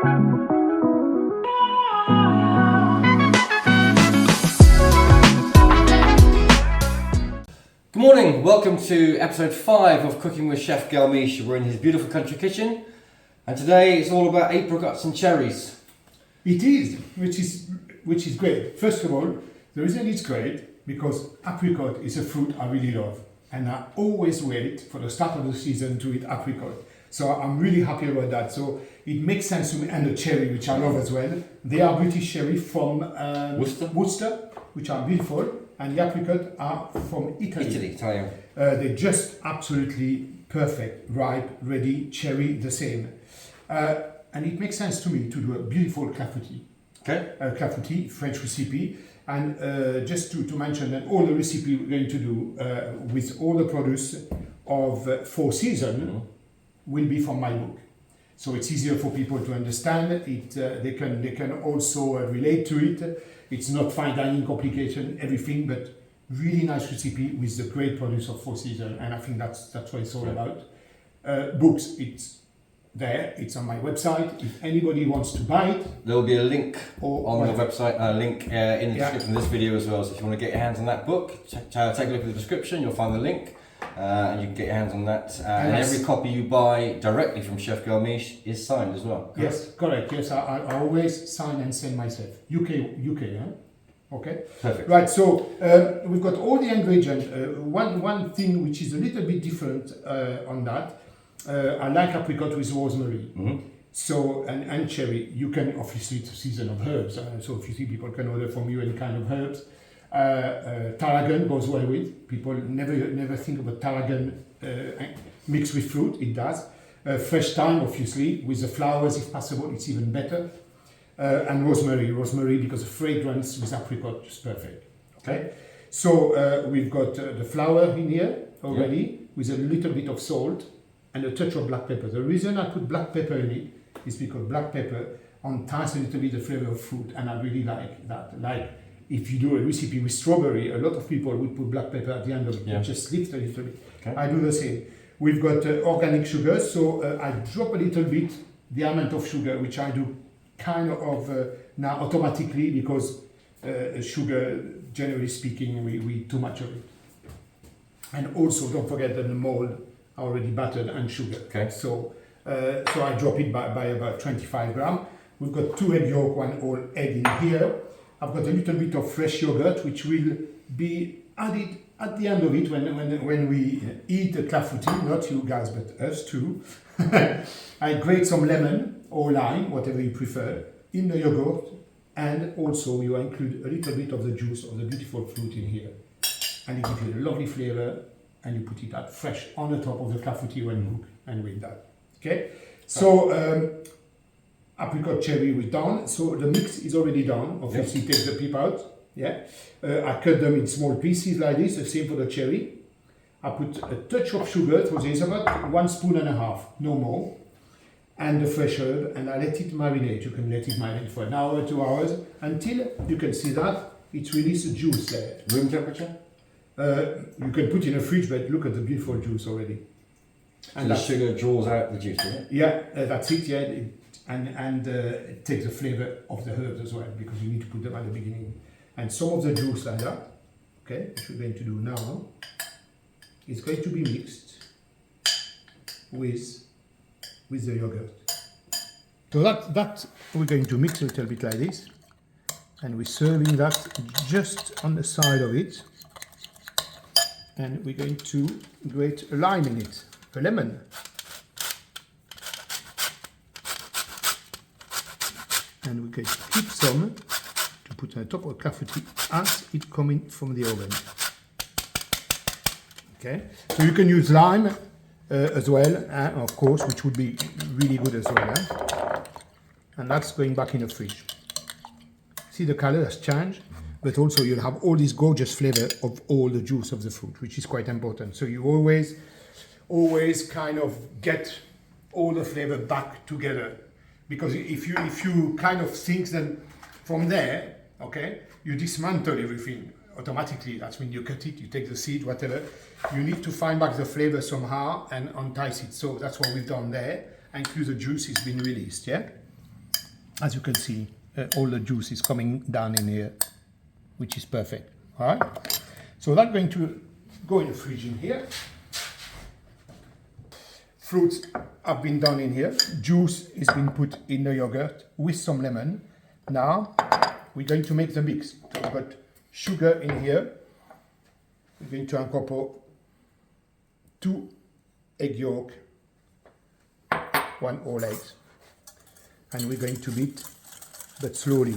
Good morning, welcome to episode 5 of Cooking with Chef Galmiche. We're in his beautiful country kitchen, and today it's all about apricots and cherries. It is, which is great. First of all, the reason it's great because apricot is a fruit I really love, and I always wait for the start of the season to eat apricot. So I'm really happy about that. So it makes sense to me, and the cherry, which I love as well. They are British cherry from Worcester, which are beautiful, and the apricot are from Italy. Italian. They're just absolutely perfect, ripe, ready, cherry the same. And it makes sense to me to do a beautiful clafoutis. Okay. Clafoutis, French recipe. And just to mention that all the recipe we're going to do with all the produce of 4 seasons will be from my book. So it's easier for people to understand it. They can also relate to it. It's not fine dining complication, everything, but really nice recipe with the great produce of 4 seasons. And I think that's what it's all about. Books, it's there, it's on my website. If anybody wants to buy it, there will be a link on the website, a link in the description of this video as well. So if you want to get your hands on that book, take a look at the description, you'll find the link. And you can get your hands on that. And every copy you buy directly from Chef Galmiche is signed as well. Yes, correct. Yes, I always sign and send myself. UK, huh? Okay. Perfect. Right. So we've got all the ingredients. One thing which is a little bit different on that. I like apricot with rosemary. So and cherry. You can obviously, it's a season of herbs. So if you see, people can order from you any kind of herbs. Tarragon goes well with. People never think about tarragon mixed with fruit. It does. Fresh thyme, obviously, with the flowers if possible, it's even better. And rosemary because the fragrance with apricot is perfect. Okay, so we've got the flour in here already with a little bit of salt and a touch of black pepper. The reason I put black pepper in it is because black pepper entices a little bit the flavor of fruit, and I really like that. Like, if you do a recipe with strawberry, a lot of people would put black pepper at the end of it. Yeah. Just lift a little bit. Okay. I do the same. We've got organic sugar, so I drop a little bit the amount of sugar, which I do kind of now automatically because sugar, generally speaking, we eat too much of it. And also, don't forget that the mold are already buttered and sugar. Okay. So I drop it by about 25 grams. We've got 2 egg yolk, 1 whole egg in here. I've got a little bit of fresh yogurt, which will be added at the end of it when we eat the clafoutis, not you guys, but us too. I grate some lemon or lime, whatever you prefer, in the yogurt, and also you include a little bit of the juice of the beautiful fruit in here. And it gives you a lovely flavor, and you put it out fresh on the top of the clafoutis when you cook, and with that. Okay? So, apricot cherry was done, so the mix is already done. Obviously, take the pip out. Yeah, I cut them in small pieces like this. The same for the cherry. I put a touch of sugar. So there's about 1.5 spoons, no more, and the fresh herb, and I let it marinate. You can let it marinate for an hour, 2 hours, until you can see that it releases juice there. Room temperature? You can put in a fridge, but look at the beautiful juice already. And the sugar draws out the juice, doesn't it? Yeah, that's it. Yeah. And take the flavor of the herbs as well, because you need to put them at the beginning. And some of the juice like that, okay, which we're going to do now, is going to be mixed with the yogurt. So that we're going to mix a little bit like this, and we're serving that just on the side of it. And we're going to grate a lime in it, a lemon. And we can keep some to put on top of clafoutis as it coming from the oven. Okay, so you can use lime as well, of course, which would be really good as well. And that's going back in the fridge. See, the color has changed, but also you'll have all this gorgeous flavor of all the juice of the fruit, which is quite important. So you always kind of get all the flavor back together. Because if you kind of think them from there, okay, you dismantle everything automatically. That's when you cut it, you take the seed, whatever. You need to find back the flavor somehow and entice it. So that's what we've done there. And the juice has been released, yeah? as you can see, all the juice is coming down in here, which is perfect. All right. So that's going to go in the fridge in here. Fruits have been done in here. Juice is being put in the yogurt with some lemon. Now we're going to make the mix. So we've got sugar in here. We're going to incorporate 2 egg yolk, 1 whole egg, and we're going to beat, but slowly.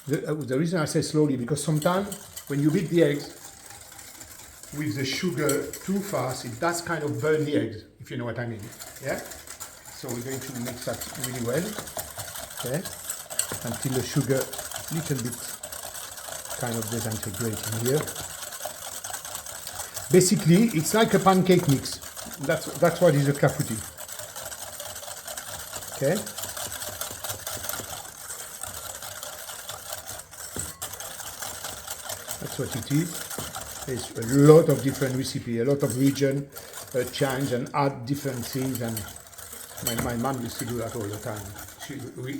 The reason I say slowly, because sometimes when you beat the eggs with the sugar too fast, it does kind of burn the eggs, if you know what I mean. Yeah. So we're going to mix that really well. Okay. Until the sugar little bit kind of disintegrate in here. Basically, it's like a pancake mix. That's what is a clafoutis. Okay. That's what it is. There's a lot of different recipes, a lot of region change and add different things. And my mom used to do that all the time.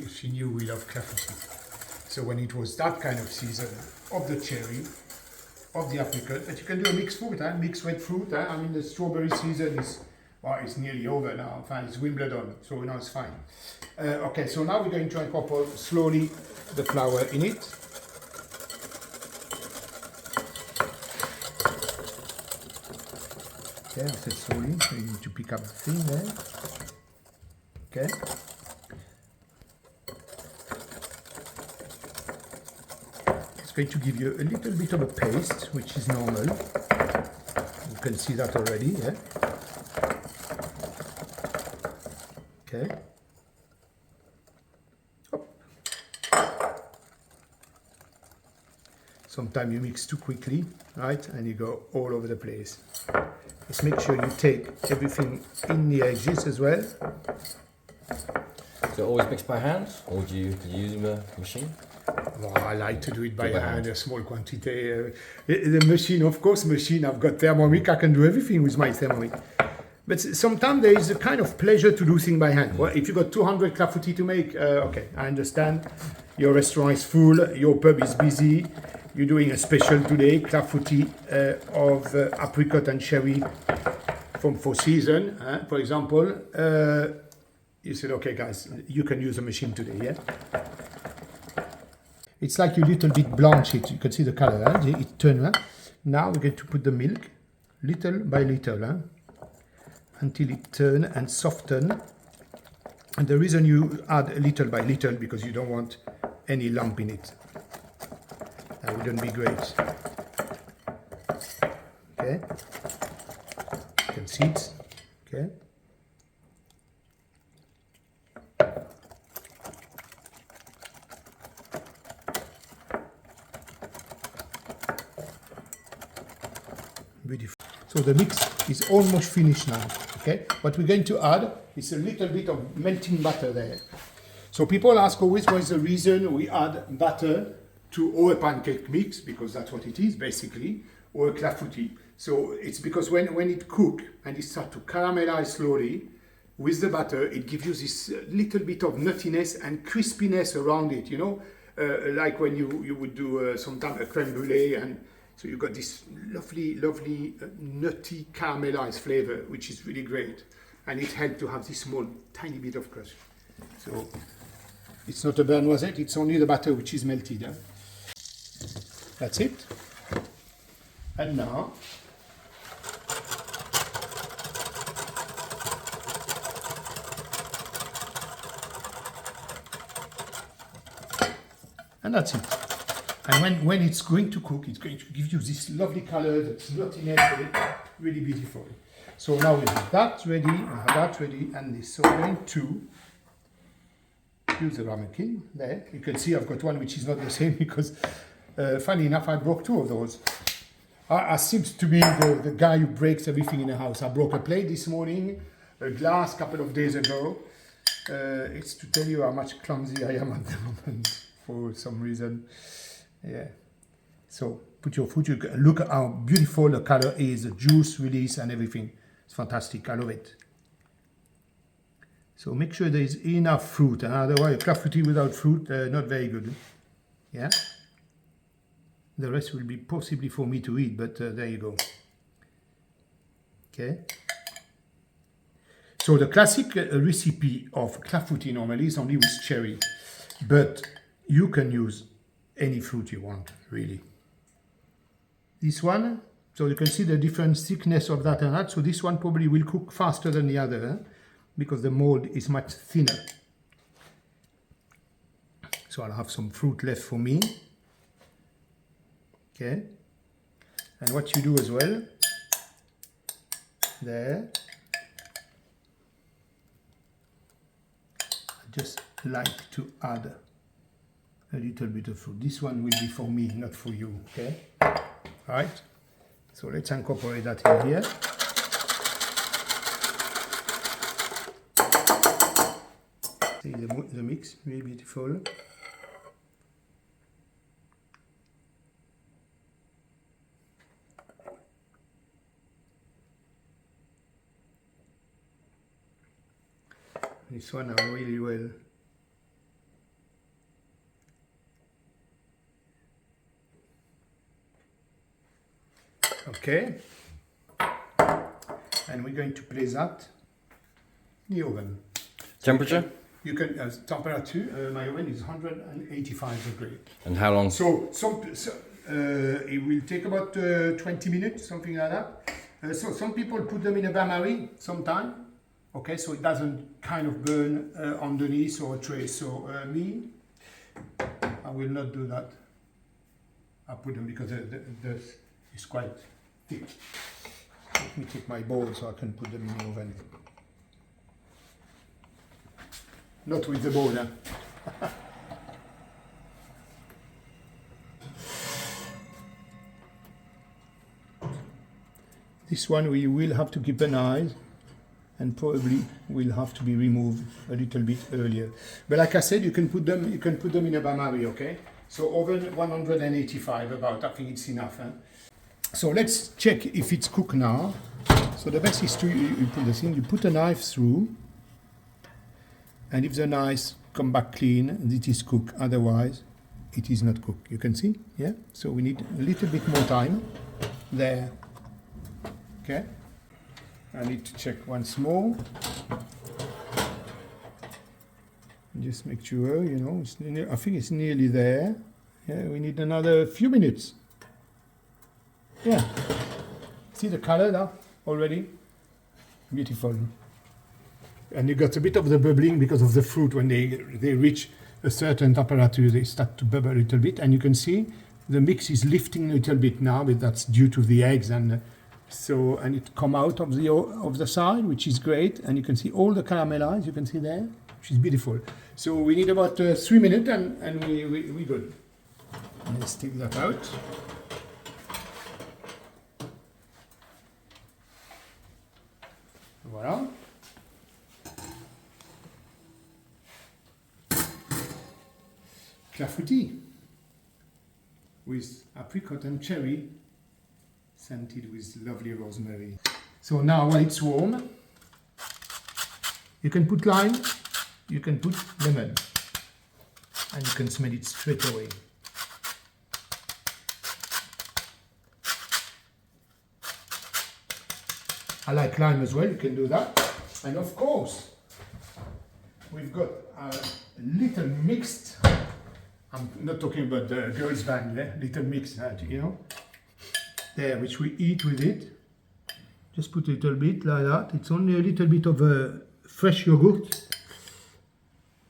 She knew we love clafoutis. So when it was that kind of season of the cherry, of the apricot, but you can do a mixed fruit, mixed red fruit. I mean, the strawberry season is, well, it's nearly over now. Fine, it's Wimbledon, so now it's fine. Okay, so now we're going to incorporate slowly the flour in it. Okay, I said slowly, so you need to pick up the thing there. Okay. It's going to give you a little bit of a paste, which is normal. You can see that already, yeah. Okay. Sometimes you mix too quickly, right, and you go all over the place. Just make sure you take everything in the edges as well. So always mixed by hand, or do you use a machine? Well, I like to do it by hand, a small quantity. The machine, of course, I've got Thermomix, I can do everything with my Thermomix. But sometimes there is a kind of pleasure to do things by hand. Well, if you've got 200 clafoutis to make, okay, I understand. Your restaurant is full, your pub is busy. You're doing a special today, clafoutis of apricot and cherry from 4 seasons, for example. You said, okay, guys, you can use a machine today, yeah? It's like you little bit blanch it. You can see the color, it turns. Now we're going to put the milk, little by little, until it turn and soften. And the reason you add little by little, because you don't want any lump in it. That wouldn't be great. Okay. You can see it. Okay. Beautiful. So the mix is almost finished now. Okay. What we're going to add is a little bit of melting butter there. So people ask always what is the reason we add butter to or a pancake mix, because that's what it is basically, or a clafoutis. So it's because when it cooks and it starts to caramelize slowly with the butter, it gives you this little bit of nuttiness and crispiness around it, you know, like when you would do sometimes a creme brulee, and so you got this lovely nutty caramelized flavor, which is really great, and it helps to have this small tiny bit of crust. So it's not a burnt noisette, it's only the butter which is melted. That's it. And now and that's it. And when it's going to cook, it's going to give you this lovely color, that's nuttiness, really beautiful. So now we have that ready, and this. So I'm going to use the ramekin there. You can see I've got one which is not the same because funny enough, I broke 2 of those. I seems to be the guy who breaks everything in the house. I broke a plate this morning, a glass a couple of days ago. It's to tell you how much clumsy I am at the moment for some reason. Yeah. So put your foot. Look at how beautiful the color is, the juice release and everything. It's fantastic. I love it. So make sure there is enough fruit, otherwise clafoutis without fruit, not very good. Yeah. The rest will be possibly for me to eat, but there you go. Okay. So the classic recipe of clafoutis normally is only with cherry, but you can use any fruit you want, really. This one, so you can see the different thickness of that and that. So this one probably will cook faster than the other, because the mold is much thinner. So I'll have some fruit left for me. Okay. And what you do as well, there, I just like to add a little bit of fruit. This one will be for me, not for you. Okay. Right. So let's incorporate that in here. See the mix, very beautiful. This one are really well. Okay. And we're going to place that in the oven. Temperature? You can temperature. My oven is 185 degrees. And how long? So it will take about 20 minutes, something like that. So some people put them in a bain-marie sometime. Okay, so it doesn't kind of burn underneath or a tray. So me, I will not do that. I put them because it's quite thick. Let me take my bowl so I can put them in the oven. Not with the bowl, huh? This one we will have to keep an eye, and probably will have to be removed a little bit earlier. But like I said, you can put them in a bain-marie, okay? So oven 185 about, I think it's enough. Huh? So let's check if it's cooked now. So the best is to you put the thing, you put a knife through, and if the knife come back clean, it is cooked. Otherwise, it is not cooked. You can see, yeah? So we need a little bit more time there. Okay? I need to check once more. Just make sure, you know, I think it's nearly there. Yeah, we need another few minutes. Yeah. See the color now already? Beautiful. And you got a bit of the bubbling because of the fruit. When they reach a certain temperature, they start to bubble a little bit. And you can see the mix is lifting a little bit now, but that's due to the eggs. And so, and it come out of the side, which is great. And you can see all the caramelized, you can see there, which is beautiful. So we need about 3 minutes and we good. Let's take that out. Voilà. Clafoutis with apricot and cherry, scented with lovely rosemary. So now when it's warm, you can put lime, you can put lemon, and you can smell it straight away. I like lime as well, you can do that. And of course, we've got a little mixed, I'm not talking about the girls' band, little mix, you know, there, which we eat with it. Just put a little bit like that. It's only a little bit of fresh yogurt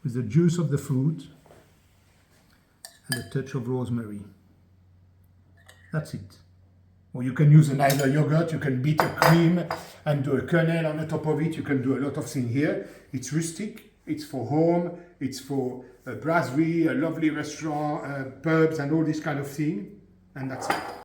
with the juice of the fruit and a touch of rosemary. That's it. Or you can use either yogurt, you can beat a cream and do a kernel on the top of it. You can do a lot of things here. It's rustic, it's for home, it's for a brasserie, a lovely restaurant, pubs and all this kind of thing. And that's it.